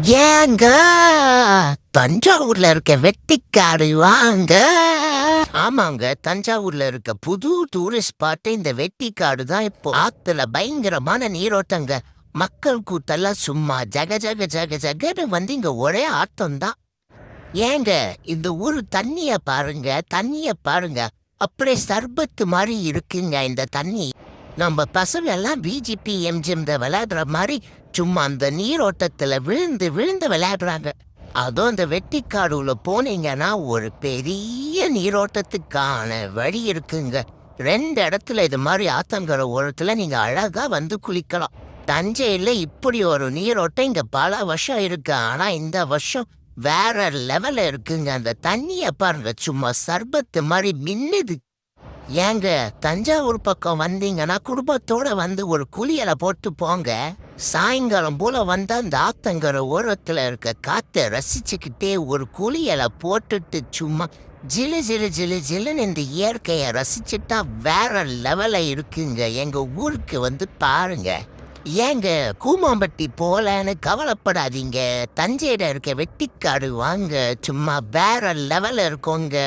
ஏங்க தஞ்சாவூர்ல இருக்க வெட்டிக்காடு வாங்க. ஆமாங்க, தஞ்சாவூர்ல இருக்க புது டூரிஸ்ட் ஸ்பாட் இந்த வெட்டிக்காடு தான். இப்போ ஆத்துல பயங்கரமான நீரோட்டங்க. மக்கள் கூட்டெல்லாம் சும்மா ஜக ஜக ஜக ஜகன்னு வந்து இங்க ஒரே ஆட்டம் தான். ஏங்க இந்த ஊரு தண்ணிய பாருங்க, தண்ணிய பாருங்க. அப்படியே சர்பத்து மாதிரி இருக்குங்க இந்த தண்ணி. நம்ம பசங்க எல்லாம் பிஜிபி எம்ஜிஎம் விளையாடுற மாதிரி சும்மா அந்த நீரோட்டத்துல விழுந்து விழுந்து விளையாடுறாங்க. அதுவும் அந்த வெட்டிக்காடுல போனீங்கன்னா ஒரு பெரிய நீரோட்டத்துக்கான வழி இருக்குங்க. 2 இடத்துல இது மாதிரி ஆத்தங்கர ஓரத்துல நீங்க அழகா வந்து குளிக்கலாம். தஞ்சையில இப்படி ஒரு நீரோட்டம் இங்க பல வருஷம் இருக்கு. ஆனா இந்த வருஷம் வேற லெவல்ல இருக்குங்க. அந்த தண்ணிய பாருங்க, சும்மா சர்பத்து மாதிரி மின்னுது. ஏங்க தஞ்சாவூர் பக்கம் வந்தீங்கன்னா குடும்பத்தோட வந்து ஒரு குளியலை போட்டு போங்க. சாயங்காலம் போல வந்தா அந்த ஆத்தங்கர ஓரத்துல இருக்க காத்த ரசிச்சுக்கிட்டே ஒரு குளியலை போட்டுட்டு சும்மா ஜிலு ஜிலு ஜிலு ஜிலுன்னு இந்த இயற்கையை ரசிச்சுட்டா வேற லெவல்ல இருக்குங்க. எங்க ஊருக்கு வந்து பாருங்க. ஏங்க கூமாம்பட்டி போலன்னு கவலைப்படாதீங்க. தஞ்சையில இருக்க வெட்டிக்காடு வாங்க, சும்மா வேற லெவல்ல இருக்கோங்க.